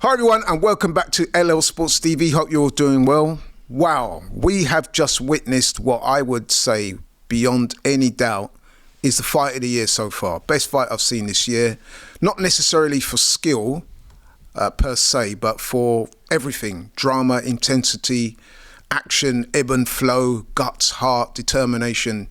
Hi everyone and welcome back to LL Sports TV. Hope you're all doing well. Wow, we have just witnessed what I would say beyond any doubt is the fight of the year so far. Best fight I've seen this year. Not necessarily for skill per se, but for everything. Drama, intensity, action, ebb and flow, guts, heart, determination.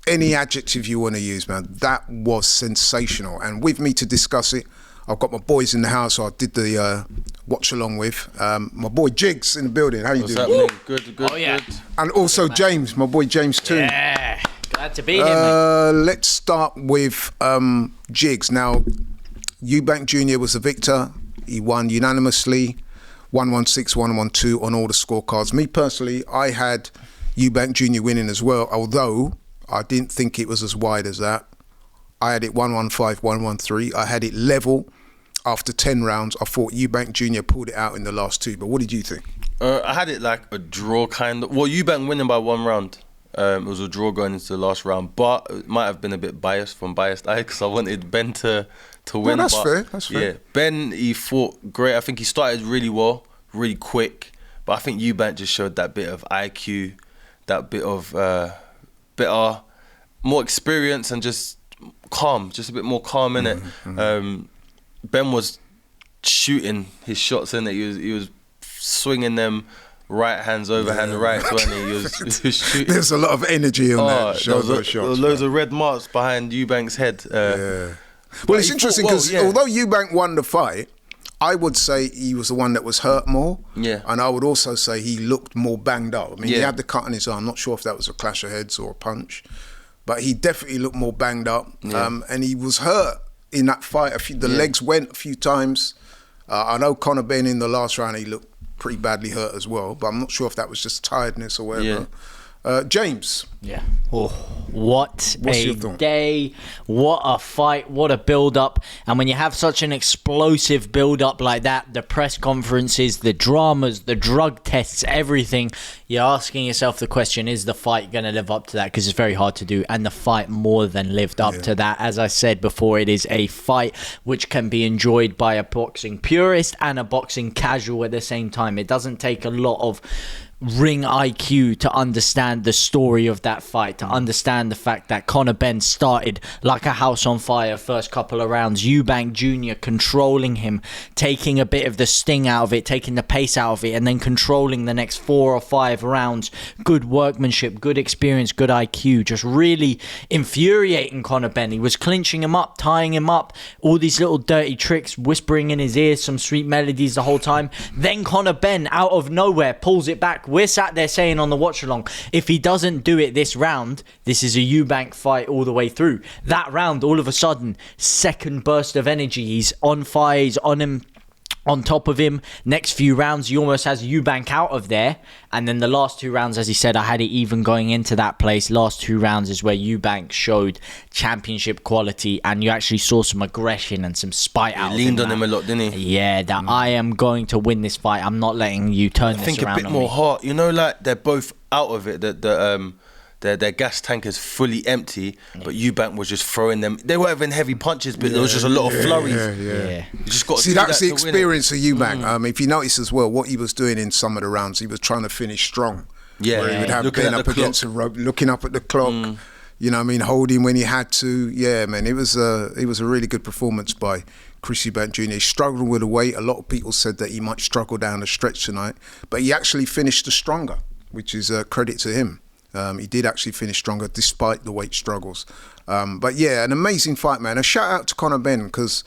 Any adjective you want to use, man. That was sensational. And with me to discuss it, I've got my boys in the house who I did the watch along with. My boy Jigs in the building. How you doing? Happening? Good. Oh, yeah. Good. And also James, my boy James too. Yeah, glad to be here, mate. Let's start with Jigs. Now, Eubank Jr. was the victor. He won unanimously, 116, 112 on all the scorecards. Me personally, I had Eubank Jr. winning as well, although I didn't think it was as wide as that. I had it 115, 113. I had it level after 10 rounds. I thought Eubank Jr. pulled it out in the last two. But what did you think? I had it like a draw kind of. Well, Eubank winning by 1 round. It was a draw going into the last round, but it might have been a bit biased eye because I wanted Ben to win. No, that's fair. Yeah, Ben, he fought great. I think he started really well, really quick. But I think Eubank just showed that bit of IQ, that bit of better, more experience and just calm, just a bit more calm in it. Ben was shooting his shots in it. He was swinging them right hands overhand right, so he was shooting. There's a lot of energy on that. There was loads of red marks behind Eubank's head. Well, it's interesting because although Eubank won the fight, I would say he was the one that was hurt more. Yeah. And I would also say he looked more banged up. I mean, he had the cut on his arm. I'm not sure if that was a clash of heads or a punch. But he definitely looked more banged up, and he was hurt in that fight. The legs went a few times. I know Conor Benn in the last round, he looked pretty badly hurt as well, but I'm not sure if that was just tiredness or whatever. James. Yeah. Oh, what's a day, what a fight, what a build-up. And when you have such an explosive build-up like that, the press conferences, the dramas, the drug tests, everything, you're asking yourself the question, is the fight going to live up to that? Because it's very hard to do. And the fight more than lived up to that. As I said before, it is a fight which can be enjoyed by a boxing purist and a boxing casual at the same time. It doesn't take a lot of ring IQ to understand the story of that fight, to understand the fact that Conor Benn started like a house on fire first couple of rounds. Eubank Jr. controlling him, taking a bit of the sting out of it, taking the pace out of it, and then controlling the next 4 or 5 rounds. Good workmanship, good experience, good IQ, just really infuriating Conor Benn. He was clinching him up, tying him up, all these little dirty tricks, whispering in his ears some sweet melodies the whole time. Then Conor Benn, out of nowhere, pulls it back. We're sat there saying on the watch along, if he doesn't do it this round, this is a Eubank fight all the way through. That round, all of a sudden, second burst of energy. He's on fire, he's on him, on top of him. Next few rounds, he almost has Eubank out of there. And then the last 2 rounds, as he said, I had it even going into that place. Last 2 rounds is where Eubank showed championship quality, and you actually saw some aggression and some spite out of him. He leaned on him a lot, didn't he? Yeah, that I am going to win this fight. I'm not letting you turn this around on me. I think a bit more heart. You know, like they're both out of it. Their gas tank is fully empty, but Eubank was just throwing them. They weren't even heavy punches, but there was just a lot of flurries. Yeah. You just got to see, that's the experience of Eubank. If you notice as well, what he was doing in some of the rounds, he was trying to finish strong. Yeah, where he would have Ben up against the rope, looking up at the clock. You know what I mean, holding when he had to. Yeah, man, it was a really good performance by Chris Eubank Jr. He struggled with the weight. A lot of people said that he might struggle down the stretch tonight, but he actually finished the stronger, which is a credit to him. He did actually finish stronger despite the weight struggles. But yeah, an amazing fight, man. A shout out to Conor Benn, because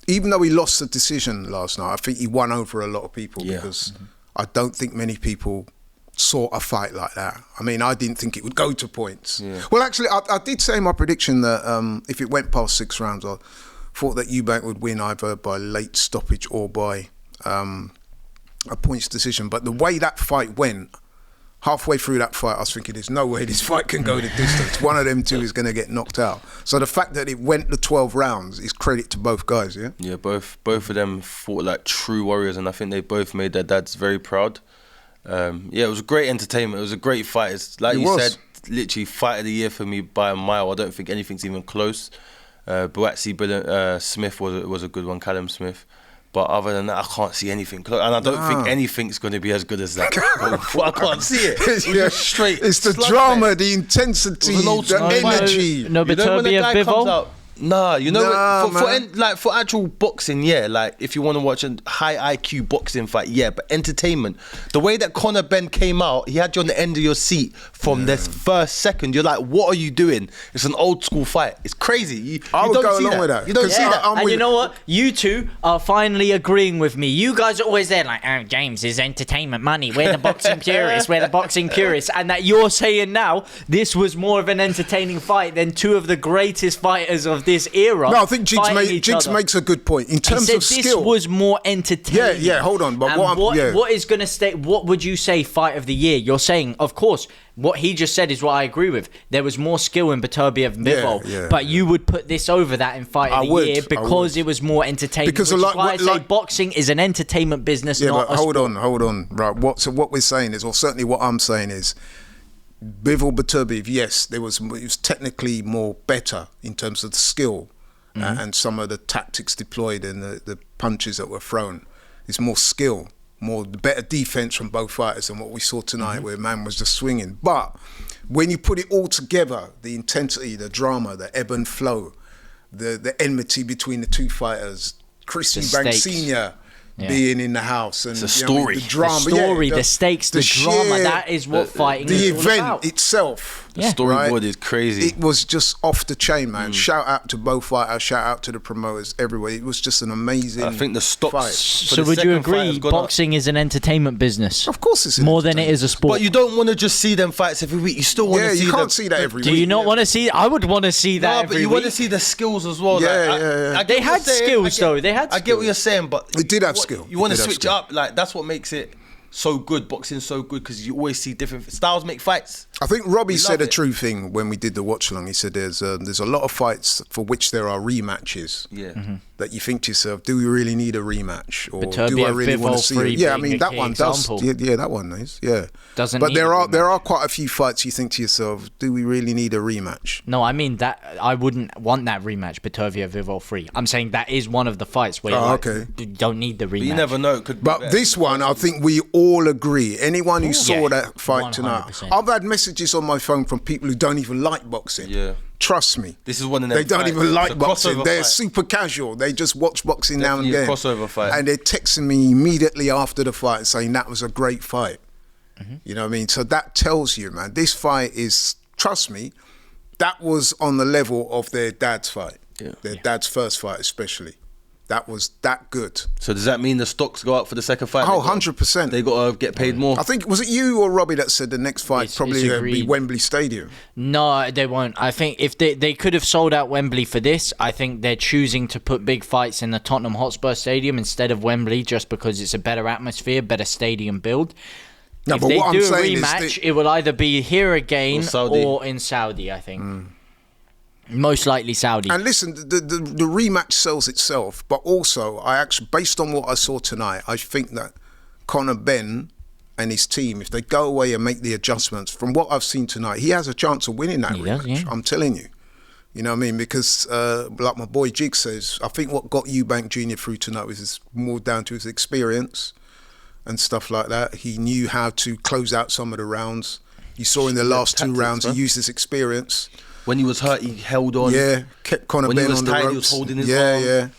even though he lost the decision last night, I think he won over a lot of people because I don't think many people saw a fight like that. I mean, I didn't think it would go to points. Yeah. Well, actually, I did say in my prediction that if it went past 6 rounds, I thought that Eubank would win either by late stoppage or by a points decision. But the way that fight went, halfway through that fight, I was thinking, there's no way this fight can go the distance. One of them two is going to get knocked out. So the fact that it went the 12 rounds is credit to both guys, yeah? Yeah, both of them fought like true warriors, and I think they both made their dads very proud. It was great entertainment. It was a great fight. It's like you said, literally fight of the year for me by a mile. I don't think anything's even close. Boatsy Smith was a good one, Callum Smith. But other than that, I can't see anything. And I don't think anything's going to be as good as that. I can't see it. It's straight. It's the drama, the intensity, the energy. No, but Beterbiev Bivol. Nah, for actual boxing, yeah. Like if you want to watch a high IQ boxing fight, yeah. But entertainment, the way that Conor Benn came out, he had you on the end of your seat from the first second. You're like, what are you doing? It's an old school fight. It's crazy. I would go along with that. You don't see that. And you know what? You two are finally agreeing with me. You guys are always there like, oh, James is entertainment money. We're the boxing purists. We're the boxing purists. And that you're saying now this was more of an entertaining fight than two of the greatest fighters of this era. No, I think Jigs makes a good point in terms of skill. This was more entertaining. Yeah. Hold on, but what is going to stay? What would you say fight of the year? You're saying, of course, what he just said is what I agree with. There was more skill in Beterbiev and Bivol, but you would put this over that in fight of the year because it was more entertaining. Because I say boxing is an entertainment business. Yeah, not but hold on. Right. What we're saying is, or certainly what I'm saying is, Bivol Beterbiev, yes, it was technically more better in terms of the skill and some of the tactics deployed and the punches that were thrown. It's more skill, more better defense from both fighters than what we saw tonight, where man was just swinging. But when you put it all together, the intensity, the drama, the ebb and flow, the enmity between the two fighters, Chris Eubank Senior. Being in the house and it's a story. The drama, the stakes, the drama. That is what fighting is all about. The event itself. The storyboard is crazy. It was just off the chain, man. Shout out to both fighters. Shout out to the promoters everywhere. It was just an amazing. I think the stocks. Fight. So would you agree? Boxing is an entertainment business. Of course, it's more than it is a sport. But you don't want to just see them fights every week. You still want to see. You can't see that every week. Do you not want to see? I would want to see that. But you want to see the skills as well. Yeah. They had skills though. They had. I get what you're saying, but they did have skill. You want to switch it up. Like that's what makes it so good. Boxing's so good because you always see different styles make fights. I think Robbie said a true thing when we did the watch along. He said there's a lot of fights for which there are rematches. Yeah. That you think to yourself, do we really need a rematch, or Beterbiev, do I really want to see it? Yeah, I mean that one does. Yeah, that one is. Yeah. Doesn't. But there are quite a few fights you think to yourself, do we really need a rematch? No, I mean that I wouldn't want that rematch. Beterbiev Bivol 3. I'm saying that is one of the fights where you don't need the rematch. But you never know. But this one, I think we all agree. Anyone who saw that fight 100%. Tonight, I've had messages on my phone from people who don't even like boxing. Yeah. Trust me. This is one of them. They don't even like boxing. They're super casual. They just watch boxing now and then. Crossover fight. And they're texting me immediately after the fight saying that was a great fight. You know what I mean? So that tells you, man, this fight is, trust me, that was on the level of their dad's fight. Their dad's first fight especially. That was that good. So does that mean the stocks go up for the second fight? Oh, 100%. They got to get paid more. I think, was it you or Robbie that said the next fight probably going to be Wembley Stadium? No, they won't. I think if they could have sold out Wembley for this, I think they're choosing to put big fights in the Tottenham Hotspur Stadium instead of Wembley just because it's a better atmosphere, better stadium build. No, if but they what do I'm a saying rematch, it will either be here again or in Saudi, I think. Most likely Saudi. And listen, the rematch sells itself, but also I actually, based on what I saw tonight, I think that Conor Benn and his team, if they go away and make the adjustments, from what I've seen tonight, he has a chance of winning that rematch. I'm telling you. You know what I mean? Because like my boy Jig says, I think what got Eubank Jr. through tonight was more down to his experience and stuff like that. He knew how to close out some of the rounds. You saw in the last two rounds, he used his experience. When he was hurt, he held on. Yeah, kept Conor Benn on the ropes. He was holding his arm. Yeah.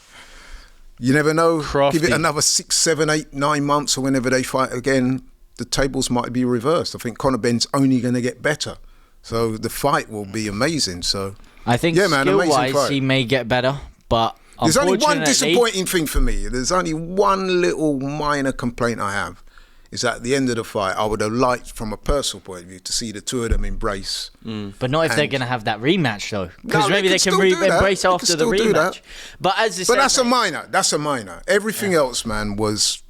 You never know. Crafty. Give it another 6, 7, 8, 9 months, or whenever they fight again, the tables might be reversed. I think Conor Benn's only going to get better. So the fight will be amazing. So I think skill-wise, he may get better, but there's only one disappointing thing for me. There's only one little minor complaint I have. Is at the end of the fight, I would have liked, from a personal point of view, to see the two of them embrace. But not if they're going to have that rematch, though. Because maybe they can embrace after the rematch. But that's a minor. That's a minor. Everything else, man, was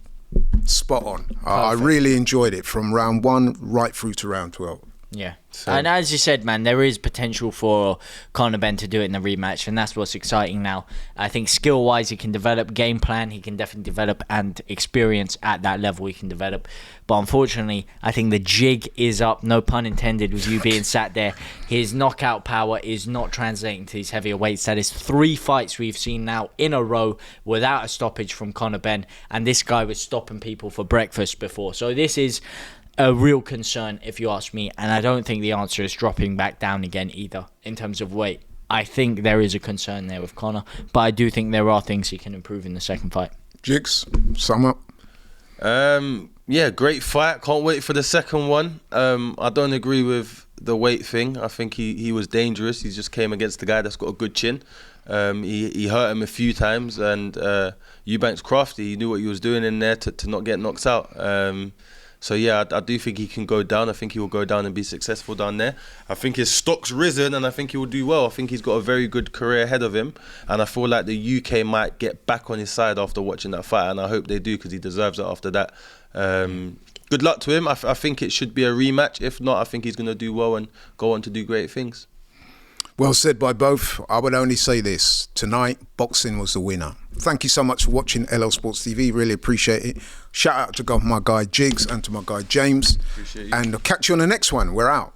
spot on. I really enjoyed it from round 1 right through to round 12. Yeah. So- And as you said, man, there is potential for Conor Benn to do it in the rematch, and that's what's exciting now. I think skill-wise, he can develop, game plan, he can definitely develop, and experience at that level he can develop. But unfortunately, I think the jig is up, no pun intended, with you being sat there. His knockout power is not translating to these heavier weights. That is 3 fights we've seen now in a row without a stoppage from Conor Benn, and this guy was stopping people for breakfast before. So this is a real concern, if you ask me, and I don't think the answer is dropping back down again either in terms of weight. I think there is a concern there with Conor, but I do think there are things he can improve in the second fight. Jigs, sum up. Yeah, great fight. Can't wait for the second one. I don't agree with the weight thing. I think he was dangerous. He just came against the guy that's got a good chin. He hurt him a few times, and Eubank's crafty. He knew what he was doing in there to not get knocked out. So yeah, I do think he can go down. I think he will go down and be successful down there. I think his stock's risen, and I think he will do well. I think he's got a very good career ahead of him, and I feel like the UK might get back on his side after watching that fight, and I hope they do, because he deserves it after that. Good luck to him. I think it should be a rematch. If not, I think he's going to do well and go on to do great things. Well said by both. I would only say this. Tonight, boxing was the winner. Thank you so much for watching LL Sports TV. Really appreciate it. Shout out to my guy Jigs and to my guy James. Appreciate you. And I'll catch you on the next one. We're out.